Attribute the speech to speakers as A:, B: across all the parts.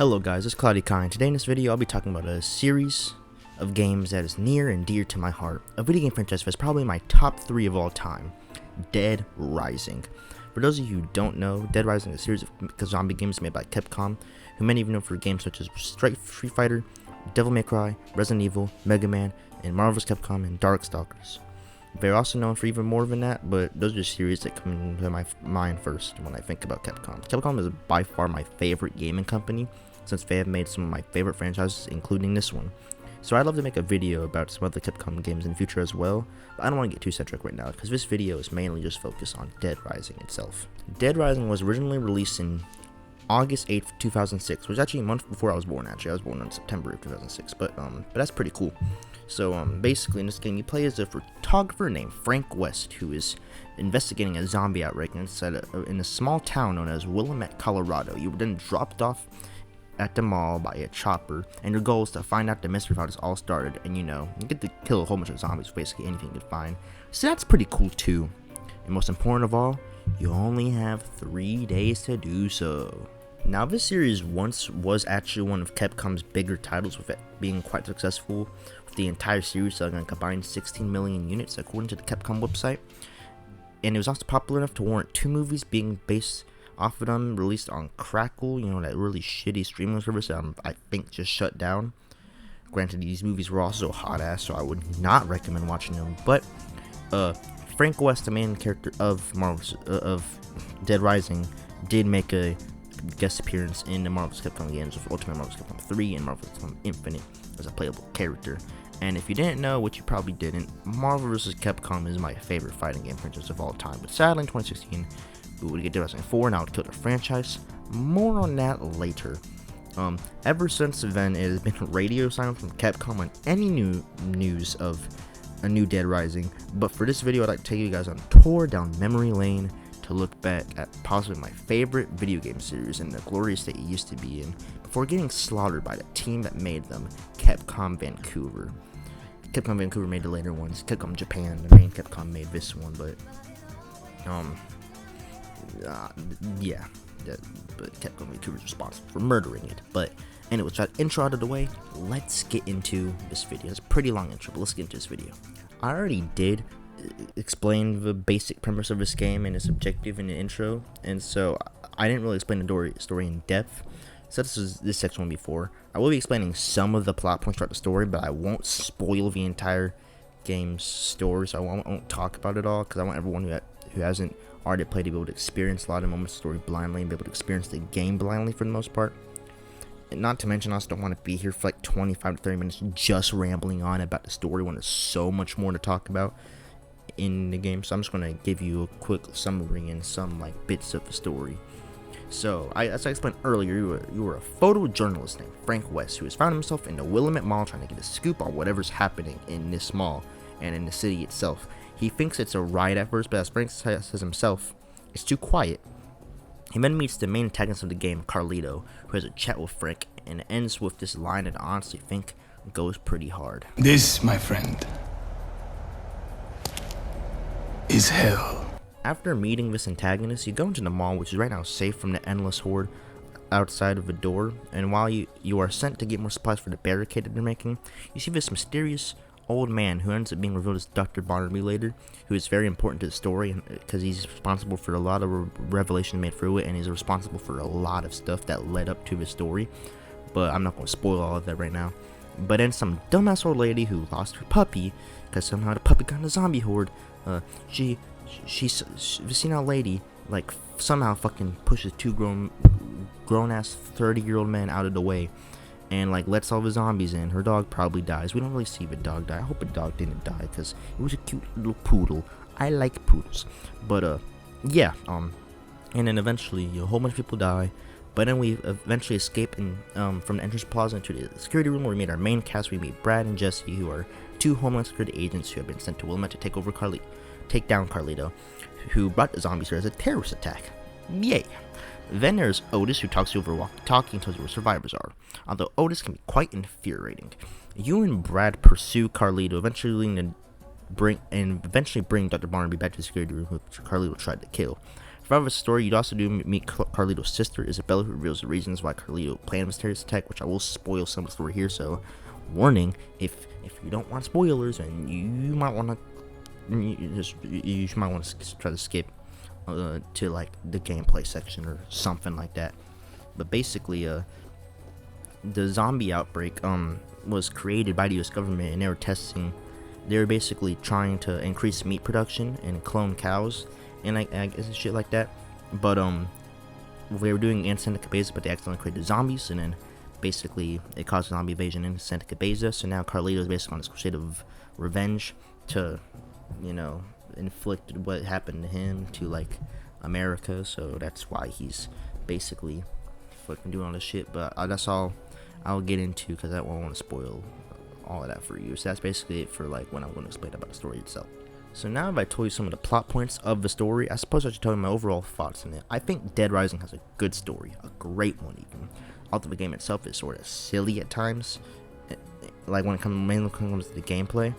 A: Hello guys, it's Cloudy Kai, and today in this video I'll be talking about a series of games that is near and dear to my heart. A video game franchise that's probably my top 3 of all time, Dead Rising. For those of you who don't know, Dead Rising is a series of zombie games made by Capcom, who many of you know for games such as Street Fighter, Devil May Cry, Resident Evil, Mega Man, and Marvel vs. Capcom and Darkstalkers. They're also known for even more than that, but those are the series that come into my mind first when I think about Capcom. Capcom is by far my favorite gaming company, since they have made some of my favorite franchises, including this one. So I'd love to make a video about some other Capcom games in the future as well, but I don't want to get too centric right now, because this video is mainly just focused on Dead Rising itself. Dead Rising was originally released in August 8th, 2006, which was actually a month before I was born. I was born in September of 2006, but that's pretty cool. So basically in this game you play as a photographer named Frank West, who is investigating a zombie outbreak in a small town known as Willamette, Colorado. You were then dropped off at the mall by a chopper, and your goal is to find out the mystery of how this all started, and you get to kill a whole bunch of zombies with basically anything you can find. So that's pretty cool too. And most important of all, you only have 3 days to do so. Now this series once was actually one of Capcom's bigger titles, with it being quite successful, with the entire series selling a combined 16 million units according to the Capcom website. And it was also popular enough to warrant 2 movies being based off of them, released on Crackle, that really shitty streaming service that I think just shut down. Granted, these movies were also hot ass, so I would not recommend watching them, but Frank West, the main character of Dead Rising, did make a guest appearance in the Marvel vs. Capcom games of Ultimate Marvel vs. Capcom 3 and Marvel vs. Capcom Infinite as a playable character. And if you didn't know, which you probably didn't, Marvel vs. Capcom is my favorite fighting game franchise of all time. But sadly, in 2016, we would get Dead Rising 4, and I would kill the franchise. More on that later. Ever since then, it has been radio silent from Capcom on any new news of a new Dead Rising. But for this video, I'd like to take you guys on a tour down memory lane to look back at possibly my favorite video game series and the glorious state it used to be in before getting slaughtered by the team that made them, Capcom Vancouver. Capcom Vancouver made the later ones. Capcom Japan, the main Capcom, made this one, but but Capcom Vancouver is responsible for murdering it. But anyway, with that intro out of the way, let's get into this video. It's a pretty long intro, but let's get into this video. I already did explain the basic premise of this game and its objective in the intro, and so I didn't really explain the story in depth. So this section will be for. I will be explaining some of the plot points throughout the story, but I won't spoil the entire game's story, so I won't talk about it all, because I want everyone who hasn't already played to be able to experience a lot of moments of the story blindly and be able to experience the game blindly for the most part. And not to mention, I also don't want to be here for like 25 to 30 minutes just rambling on about the story when there's so much more to talk about in the game. So I'm just going to give you a quick summary and some bits of the story. So as I explained earlier, you were a photojournalist named Frank West, who has found himself in the Willamette Mall trying to get a scoop on whatever's happening in this mall and in the city itself. He thinks it's a riot at first, but as Frank says himself, it's too quiet. He then meets the main antagonist of the game, Carlito, who has a chat with Frank, and it ends with this line that I honestly think goes pretty hard.
B: This, my friend, is hell.
A: After meeting this antagonist, you go into the mall, which is right now safe from the endless horde outside of the door, and while you are sent to get more supplies for the barricade that they're making, you see this mysterious old man who ends up being revealed as Dr. Barnaby later, who is very important to the story because he's responsible for a lot of revelations made through it, and he's responsible for a lot of stuff that led up to the story, but I'm not going to spoil all of that right now. But then some dumbass old lady who lost her puppy because somehow the puppy got in a zombie horde, she's seen a lady somehow fucking pushes 2 grown ass 30-year-old men out of the way and lets all the zombies in. Her dog probably dies. We don't really see the dog die. I hope the dog didn't die because it was a cute little poodle. I like poodles. But and then eventually a whole bunch of people die. But then we eventually escape from the entrance plaza into the security room where we meet our main cast. We meet Brad and Jesse, who are 2 Homeland Security agents who have been sent to Willamette to take down Carlito, who brought the zombies here as a terrorist attack. Yay! Then there's Otis, who talks to you over walkie-talkie and tells you where survivors are. Although Otis can be quite infuriating. You and Brad pursue Carlito, eventually bring Dr. Barnaby back to the security room, which Carlito tried to kill. throughout the story, you'd also do meet Carlito's sister, Isabella, who reveals the reasons why Carlito planned a mysterious attack, which I will spoil some of the story here, so warning, if you don't want spoilers, and you might want to try to skip to like the gameplay section or something like that. But basically, the zombie outbreak was created by the US government, and they were basically trying to increase meat production and clone cows and I guess shit like that. But they were doing in Santa Cabeza, but they accidentally created zombies, and then basically it caused a zombie invasion in Santa Cabeza. So now Carlito is basically on this crusade of revenge to, inflict what happened to him to like America. So that's why he's basically fucking doing all this shit. But that's all I'll get into, because I won't want to spoil all of that for you. So that's basically it for like when I'm going to explain about the story itself. So now that I told you some of the plot points of the story, I suppose I should tell you my overall thoughts on it. I think Dead Rising has a good story, a great one even. Although the game itself is sort of silly at times, like when it comes to the gameplay.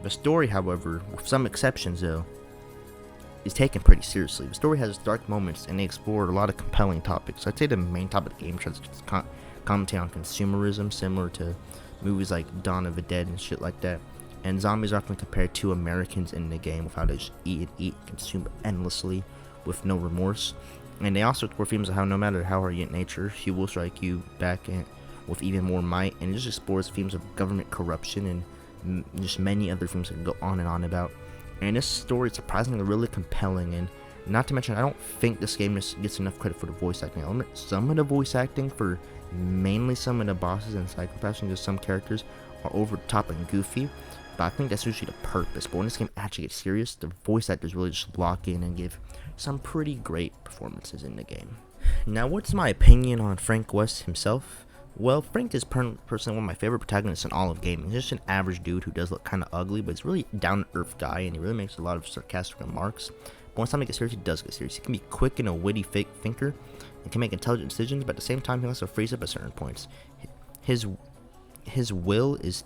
A: The story, however, with some exceptions though, is taken pretty seriously. The story has dark moments, and they explore a lot of compelling topics. I'd say the main topic of the game tries to commentate on consumerism, similar to movies like Dawn of the Dead and shit like that. And zombies are often compared to Americans in the game, with how they just eat and consume endlessly with no remorse. And they also explore themes of how no matter how hard you get nature, he will strike you back with even more might. And it just explores themes of government corruption and just many other themes that can go on and on about. And this story is surprisingly really compelling, and not to mention, I don't think this game gets enough credit for the voice acting element. Some of the voice acting for mainly some of the bosses and Psychopaths and just some characters are over the top and goofy, but I think that's usually the purpose. But when this game actually gets serious, the voice actors really just lock in and give some pretty great performances in the game. Now, what's my opinion on Frank West himself? Well, Frank is personally one of my favorite protagonists in all of gaming. He's just an average dude who does look kind of ugly, but he's really down-to-earth guy, and he really makes a lot of sarcastic remarks. But once time he gets serious, he does get serious. He can be quick and a witty thinker, and can make intelligent decisions, but at the same time, he also frees up at certain points. His will is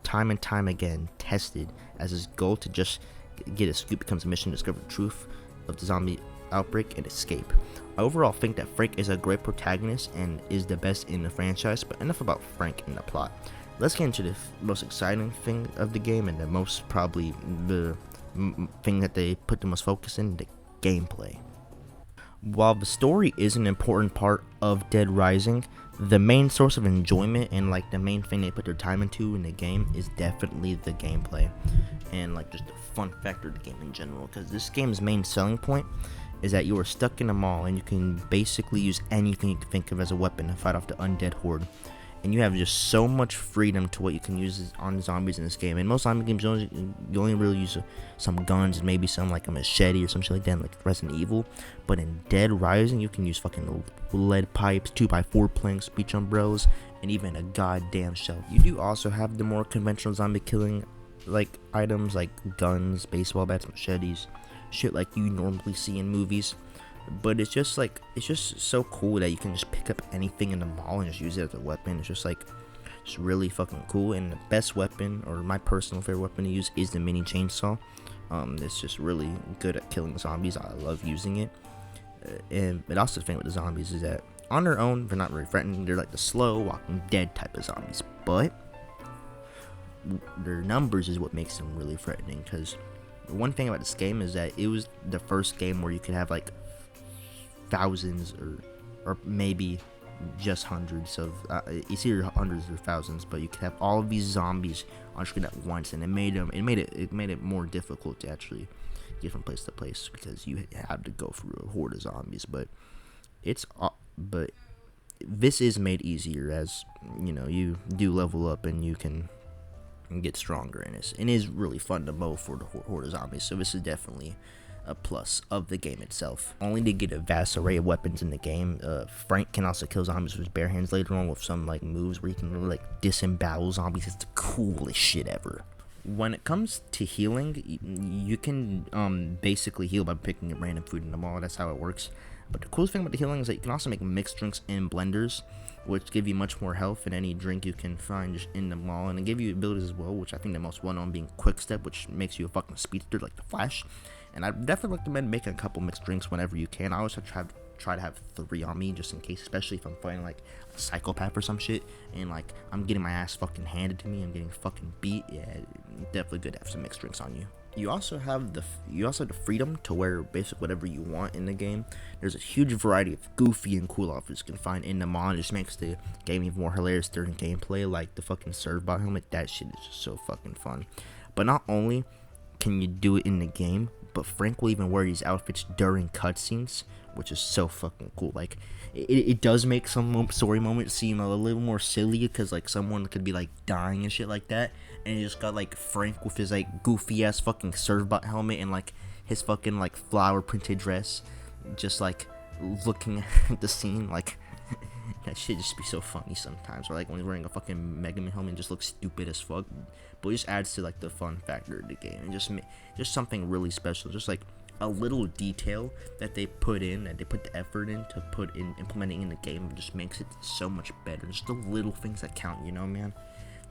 A: time and time again tested, as his goal to just get a scoop becomes a mission to discover the truth of the zombie outbreak and escape. I overall think that Frank is a great protagonist and is the best in the franchise, but enough about Frank and the plot. Let's get into the most exciting thing of the game, and the most probably the thing that they put the most focus in, the gameplay. While the story is an important part of Dead Rising, the main source of enjoyment and like the main thing they put their time into in the game is definitely the gameplay, and like just the fun factor of the game in general, because this game's main selling point is that you are stuck in a mall and you can basically use anything you can think of as a weapon to fight off the undead horde. And you have just so much freedom to what you can use on zombies in this game. In most zombie games, you only really use some guns and maybe some like a machete or something like that, like Resident Evil. But in Dead Rising, you can use fucking lead pipes, 2x4 planks, beach umbrellas, and even a goddamn shell. You do also have the more conventional zombie killing like items like guns, baseball bats, machetes, shit like you normally see in movies. But it's just so cool that you can just pick up anything in the mall and just use it as a weapon. It's really fucking cool. And the best weapon, or my personal favorite weapon to use, is the mini chainsaw. It's just really good at killing zombies. I love using it. And it also the thing with the zombies is that on their own, they're not very threatening. They're like the slow Walking Dead type of zombies, but their numbers is what makes them really threatening. Because one thing about this game is that it was the first game where you could have like thousands or maybe just hundreds of it's either hundreds or thousands, but you could have all of these zombies on screen at once, and it made it more difficult to actually get from place to place, because you had to go through a horde of zombies. But this is made easier as you do level up and you can get stronger, and it is really fun to mow for the horde of zombies. So this is definitely a plus of the game itself. Only to get a vast array of weapons in the game. Frank can also kill zombies with his bare hands later on with some like moves where you can really like disembowel zombies. It's the coolest shit ever. When it comes to healing, you can basically heal by picking up random food in the mall. That's how it works. But the coolest thing about the healing is that you can also make mixed drinks in blenders, which give you much more health than any drink you can find just in the mall. And they give you abilities as well, which I think the most well known being Quick Step, which makes you a fucking speedster like the Flash. And I definitely recommend making a couple mixed drinks whenever you can. I always try to have 3 on me just in case, especially if I'm fighting like a psychopath or some shit, and like I'm getting my ass fucking handed to me, I'm getting fucking beat. Yeah, definitely good to have some mixed drinks on you. You also have the freedom to wear basically whatever you want in the game. There's a huge variety of goofy and cool outfits you can find in the mod. It just makes the game even more hilarious during gameplay, like the fucking Servbot helmet. That shit is just so fucking fun. But not only can you do it in the game, but Frank will even wear these outfits during cutscenes, which is so fucking cool. Like, it does make some story moments seem a little more silly, because like someone could be like dying and shit like that, and you just got like Frank with his like goofy ass fucking Servbot helmet and like his fucking like flower printed dress, just like looking at the scene. Like that shit just be so funny sometimes. Or like when he's wearing a fucking Mega Man helmet and just looks stupid as fuck, but it just adds to like the fun factor of the game, and just something really special, just like a little detail that they put in, that they put the effort in to put in implementing in the game, just makes it so much better. Just the little things that count, you know, man.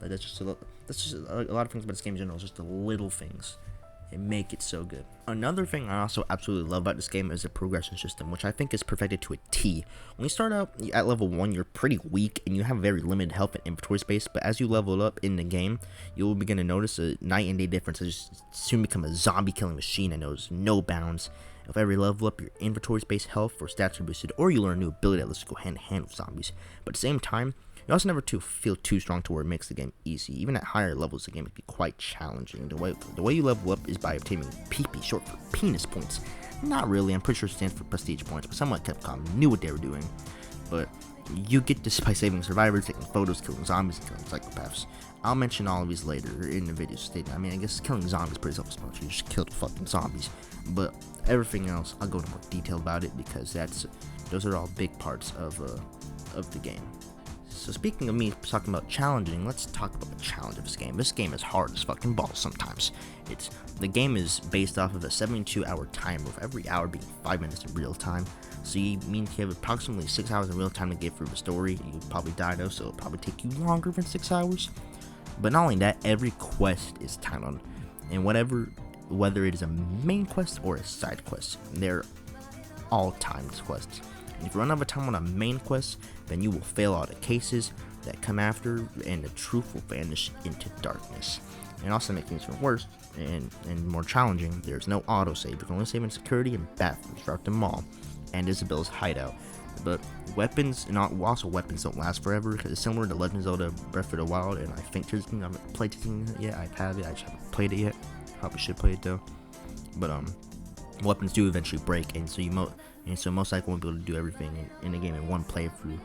A: Like that's just a lot of things about this game in general. Just the little things and make it so good. Another thing I also absolutely love about this game is the progression system, which I think is perfected to a T. When you start out at level 1, you're pretty weak and you have very limited health and inventory space, but as you level up in the game, you'll begin to notice a night and day difference. You just soon become a zombie killing machine that knows no bounds. With every level up, your inventory space, health, or stats are boosted, or you learn a new ability that lets you go hand in hand with zombies. But at the same time, you also never feel too strong to where it makes the game easy. Even at higher levels, the game can be quite challenging. The way you level up is by obtaining PP, short for penis points. Not really, I'm pretty sure it stands for prestige points, but someone at Capcom knew what they were doing. But you get this by saving survivors, taking photos, killing zombies, and killing psychopaths. I'll mention all of these later in the video statement. I mean, I guess killing zombies is pretty self-explanatory. You just kill the fucking zombies. But everything else, I'll go into more detail about it, because those are all big parts of the game. So speaking of me talking about challenging, let's talk about the challenge of this game. This game is hard as fucking balls sometimes. The game is based off of a 72-hour timer, with every hour being 5 minutes in real time. So you have approximately 6 hours in real time to get through the story. You probably die though, so it'll probably take you longer than 6 hours. But not only that, every quest is timed on, and whether it is a main quest or a side quest, they're all timed quests. And if you run out of time on a main quest, then you will fail all the cases that come after, and the truth will vanish into darkness. And also, make things even worse and more challenging, there's no autosave. You can only save in security and bathrooms throughout the mall and Isabel's hideout. But weapons don't last forever, because it's similar to Legend of Zelda Breath of the Wild, and I think I haven't played it yet. I have it, I just haven't played it yet. Probably should play it though. But weapons do eventually break, and so most likely won't be able to do everything in the game in one playthrough,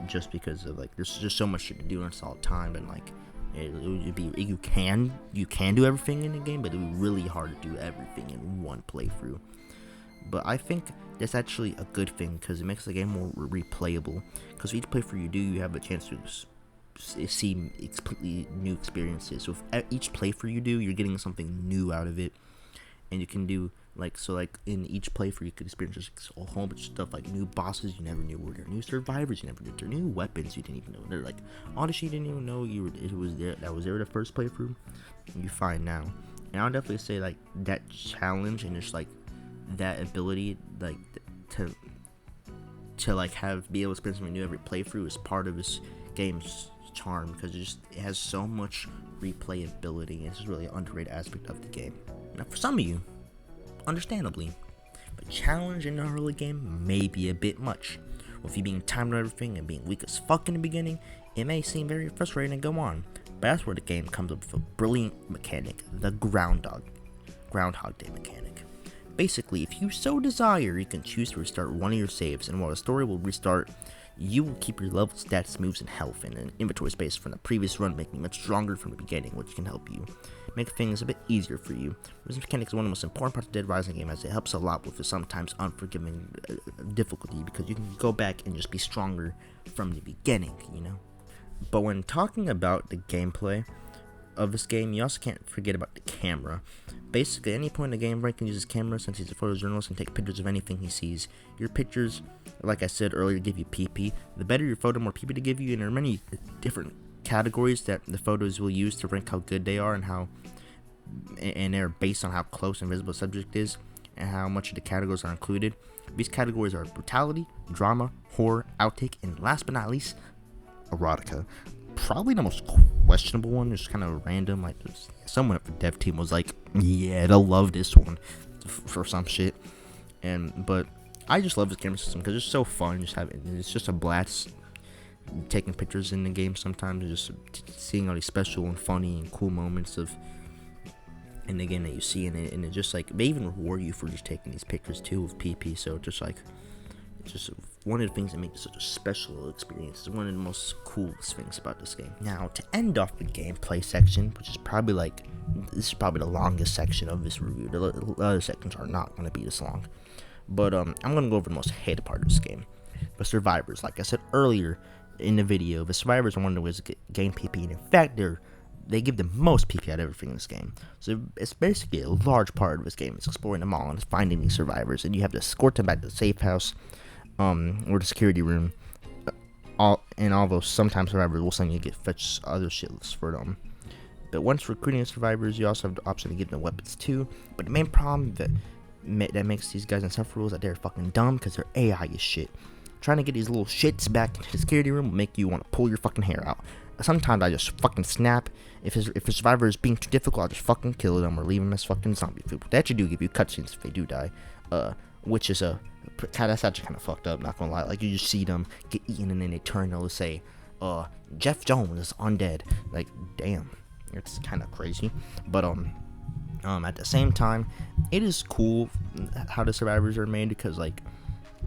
A: just because of like there's just so much shit to do and it's all time, and like it would be you can do everything in the game, but it would be really hard to do everything in one playthrough. But I think that's actually a good thing, because it makes the game more replayable, because each playthrough you do, you have a chance to see completely new experiences. So with each playthrough you do, you're getting something new out of it, and you can do like in each playthrough you could experience just a whole bunch of stuff, like new bosses you never knew were there, new survivors you never knew there, new weapons you didn't even know they're like all the shit you didn't even know that was there the first playthrough, you find now. And I'll definitely say like that challenge and just like that ability like to like be able to experience something new every playthrough is part of this game's charm, because it has so much replayability, and it's just really an underrated aspect of the game. Now for some of you, understandably, but challenge in an early game may be a bit much. With you being timed on everything and being weak as fuck in the beginning, it may seem very frustrating to go on, but that's where the game comes up with a brilliant mechanic, the Groundhog Day mechanic. Basically, if you so desire, you can choose to restart one of your saves, and while the story will restart, you will keep your level, stats, moves, and health in an inventory space from the previous run, making you much stronger from the beginning, which can help you make things a bit easier for you. This mechanic is one of the most important parts of the Dead Rising game, as it helps a lot with the sometimes unforgiving difficulty, because you can go back and just be stronger from the beginning, you know? But when talking about the gameplay of this game, you also can't forget about the camera. Basically, at any point in the game, Frank can use his camera, since he's a photojournalist, and take pictures of anything he sees. Your pictures, like I said earlier, give you PP. The better your photo, more PP to give you, and there are many different categories that the photos will use to rank how good they are, and they're based on how close and visible the subject is. and how much of the categories are included. These categories are brutality, drama, horror, outtake, and last but not least, erotica. Probably the most questionable one, just kind of random. Like someone at the dev team was like, "Yeah, they'll love this one," for some shit. But I just love this camera system because it's so fun. It's just a blast taking pictures in the game sometimes, just seeing all these special and funny and cool moments in the game that you see in it, and it's just like they even reward you for just taking these pictures too with PP. So it's just one of the things that makes it such a special experience. It's one of the most coolest things about this game. Now, to end off the gameplay section, which is probably this is probably the longest section of this review. The other sections are not going to be this long, but I'm going to go over the most hated part of this game, the survivors. Like I said earlier in the video, the survivors are one of the ways to gain PP, and in fact, they give the most PP out of everything in this game. So it's basically a large part of this game. It's exploring them all and it's finding these survivors, and you have to escort them back to the safe house, or the security room. All those sometimes survivors will send you to get fetch other shit for them. But once recruiting the survivors, you also have the option to give them weapons too. But the main problem that makes these guys insufferable is that they're fucking dumb because their AI is shit. Trying to get these little shits back into the security room will make you want to pull your fucking hair out. Sometimes I just fucking snap. If a survivor is being too difficult, I just fucking kill them or leave them as fucking zombie food. They actually do give you cutscenes if they do die, which is that's actually kind of fucked up. Not gonna lie, like you just see them get eaten and then they turn and they'll say, Jeff Jones is undead. Like, damn, it's kind of crazy. But at the same time, it is cool how the survivors are made because like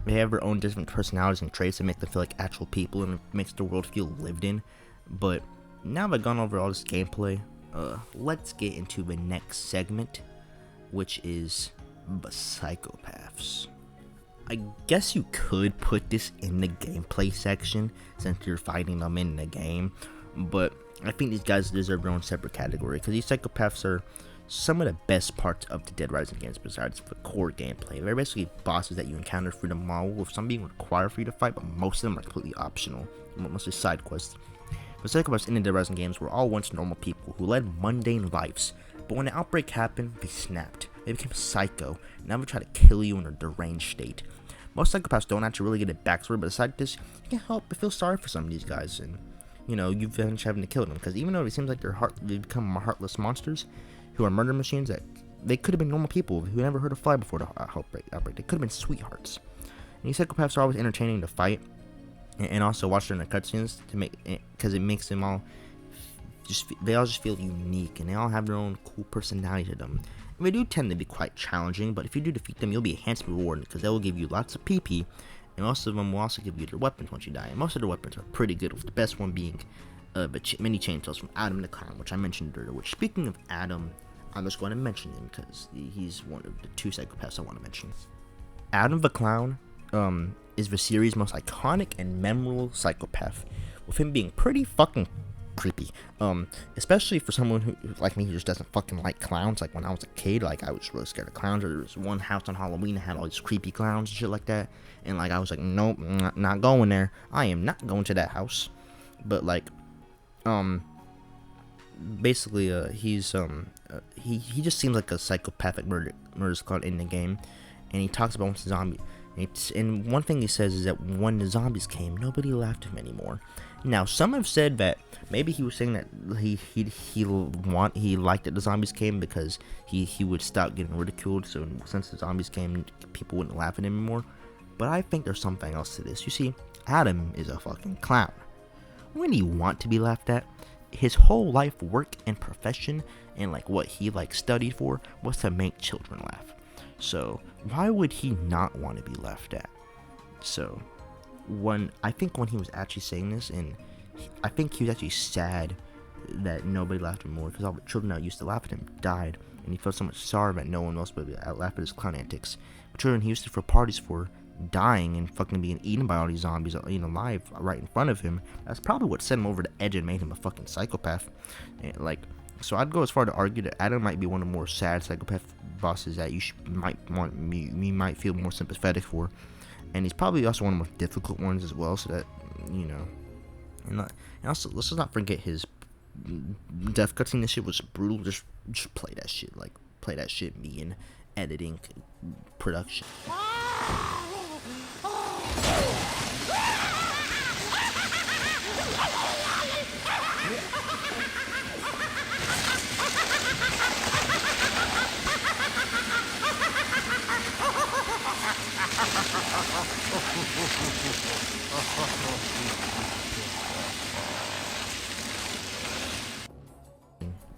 A: they have their own different personalities and traits that make them feel like actual people and it makes the world feel lived in. But now that I've gone over all this gameplay, let's get into the next segment, which is the Psychopaths. I guess you could put this in the gameplay section since you're fighting them in the game, but I think these guys deserve their own separate category because these Psychopaths are some of the best parts of the Dead Rising games besides the core gameplay. They're basically bosses that you encounter through the model, with some being required for you to fight, but most of them are completely optional, mostly side quests. The Psychopaths in the Dead Rising games were all once normal people who led mundane lives, but when the outbreak happened, they snapped. They became psycho, and now they try to kill you in a deranged state. Most Psychopaths don't actually really get a backstory, but aside this, you can't help but feel sorry for some of these guys, and you finish having to kill them, because even though it seems like they become heartless monsters who are murder machines, that they could have been normal people who never heard of fly before the outbreak. They could have been sweethearts. And these Psychopaths are always entertaining to fight, and also watch during the cutscenes because it makes them all they all just feel unique, and they all have their own cool personality to them. And they do tend to be quite challenging, but if you do defeat them, you'll be handsomely rewarded because they will give you lots of PP, and most of them will also give you their weapons once you die. And most of their weapons are pretty good, with the best one being the mini chainsaws from Adam the Clown, which I mentioned earlier. Which, speaking of Adam, I'm just going to mention him because he's one of the two Psychopaths I want to mention. Adam the Clown is the series' most iconic and memorable psychopath, with him being pretty fucking creepy, especially for someone who like me, who just doesn't fucking like clowns. Like when I was a kid, like I was really scared of clowns. There was one house on Halloween that had all these creepy clowns and shit like that, and like I was like, nope, not going there. I am not going to that house. But like basically he's he just seems like a psychopathic murder squad in the game, and he talks about once the zombie. And one thing he says is that when the zombies came, nobody laughed at him anymore. Now, some have said that maybe he was saying that he liked that the zombies came because he would stop getting ridiculed. So since the zombies came, people wouldn't laugh at him anymore. But I think there's something else to this. You see, Adam is a fucking clown. When do you want to be laughed at? His whole life, work, and profession, and like what he like studied for, was to make children laugh. So why would he not want to be laughed at? So I think when he was actually saying this, and I think he was actually sad that nobody laughed at him more, because all the children that used to laugh at him died, and he felt so much sorrow that no one else would laugh at his clown antics. The children he used to throw parties for dying and fucking being eaten by all these zombies, alive right in front of him. That's probably what set him over the edge and made him a fucking psychopath. And so I'd go as far to argue that Adam might be one of the more sad psychopath bosses that you might feel more sympathetic for, and he's probably also one of the most difficult ones as well. So that and also let's just not forget his death cutscene. This shit was brutal. Just play that shit, play that shit, Megan, editing, production.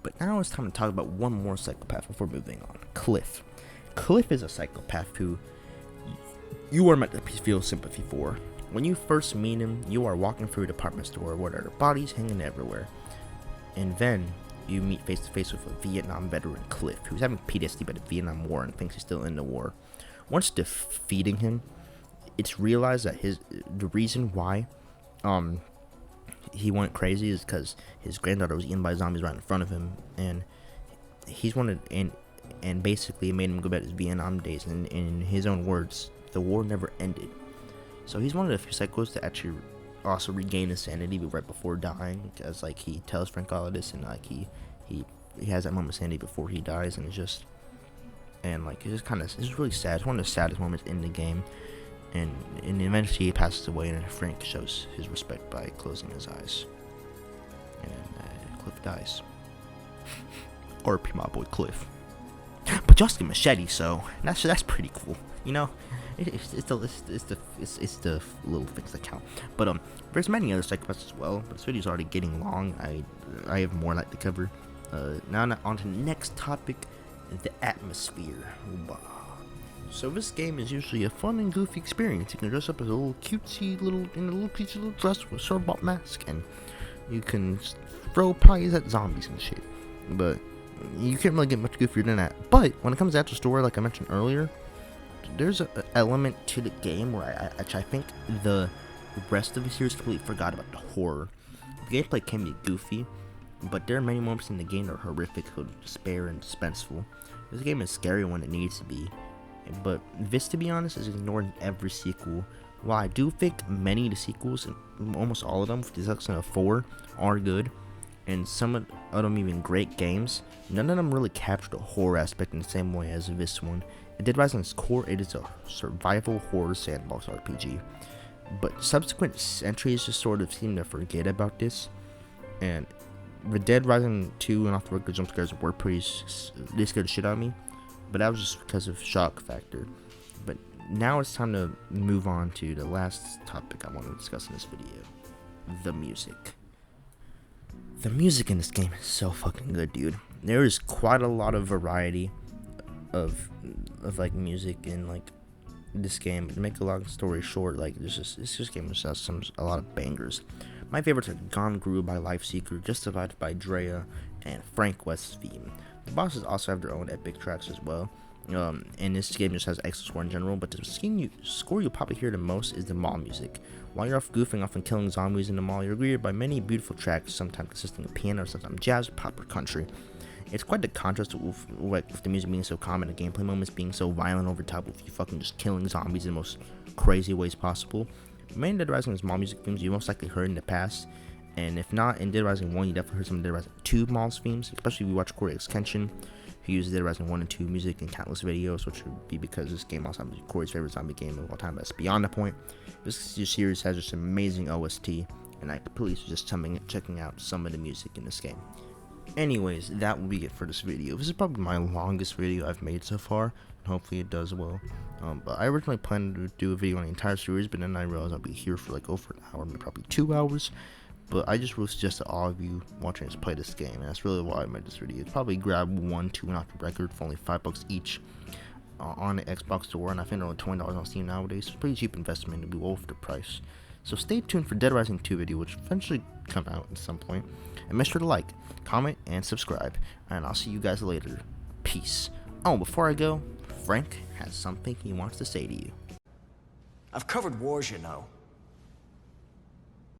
A: But now it's time to talk about one more psychopath before moving on. Cliff. Cliff is a psychopath who you are meant to feel sympathy for. When you first meet him, you are walking through a department store where there are bodies hanging everywhere. And then you meet face to face with a Vietnam veteran, Cliff, who's having PTSD by the Vietnam War and thinks he's still in the war. Once defeating him, it's realized that the reason why he went crazy is because his granddaughter was eaten by zombies right in front of him, and he's wanted and basically it made him go back to his Vietnam days. And in his own words, the war never ended. So he's one of the few psychos to actually also regain his sanity right before dying, because like he tells Frank all of this, and like he has that moment of sanity before he dies, and it's just really sad. It's one of the saddest moments in the game. And eventually he passes away, and Frank shows his respect by closing his eyes. And Cliff dies. R.I.P. my boy Cliff. But just a machete, so that's pretty cool. You know, it's the little things that count. But there's many other psychopaths as well. But this video's already getting long. I have more like to cover. Now on to the next topic, the atmosphere. So this game is usually a fun and goofy experience. You can dress up as a little cutesy little dress with a sword-bought mask, and you can throw pies at zombies and shit. But you can't really get much goofier than that. But when it comes to the story, like I mentioned earlier, there's an element to the game where I think the rest of the series completely forgot about the horror. The gameplay can be goofy, but there are many moments in the game that are horrific, full of despair and suspenseful. This game is scary when it needs to be. But this, to be honest, is ignored in every sequel. While I do think many of the sequels, almost all of them, with the exception of 4, are good, and some of them even great games, none of them really capture the horror aspect in the same way as this one. Dead Rising's core, it is a survival horror sandbox RPG. But subsequent entries just sort of seem to forget about this, and the Dead Rising 2 and off the record jump scares were they scared the shit out of me. But that was just because of shock factor. But now it's time to move on to the last topic I want to discuss in this video. The music. The music in this game is so fucking good, dude. There is quite a lot of variety of like music in like this game. But to make a long story short, like this game just has a lot of bangers. My favorites are Gone Groove by Lifeseeker, Justified by Drea, and Frank West's theme. The bosses also have their own epic tracks as well. And this game just has excellent score in general, but the score you'll probably hear the most is the mall music. While you're off goofing off and killing zombies in the mall, you're greeted by many beautiful tracks, sometimes consisting of piano, sometimes jazz, pop, or country. It's quite the contrast with the music being so calm and the gameplay moments being so violent over top with you fucking just killing zombies in the most crazy ways possible. Many Dead Rising's mall music themes you most likely heard in the past, and if not in Dead Rising 1, you definitely heard some of Dead Rising 2 mall's themes, especially if you watch Corey X Kenshin, who uses Dead Rising 1 and 2 music in countless videos, which would be because this game also is Corey's favorite zombie game of all time. That's beyond the point. This series has just amazing OST, and I completely suggest checking out some of the music in this game. Anyways, that will be it for this video. This is probably my longest video I've made so far, and hopefully it does well. But I originally planned to do a video on the entire series, but then I realized I'll be here for like over an hour, maybe probably 2 hours. But I just really suggest that all of you watching us play this game, and that's really why I made this video. It's probably grab 1, 2, and off the record for only $5 each on the Xbox store, and I think they're only $20 on Steam nowadays. So it's a pretty cheap investment to be worth the price. So stay tuned for Dead Rising 2 video, which will eventually come out at some point. And make sure to like, comment, and subscribe. And I'll see you guys later. Peace. Oh, before I go, Frank has something he wants to say to you.
C: I've covered wars, you know.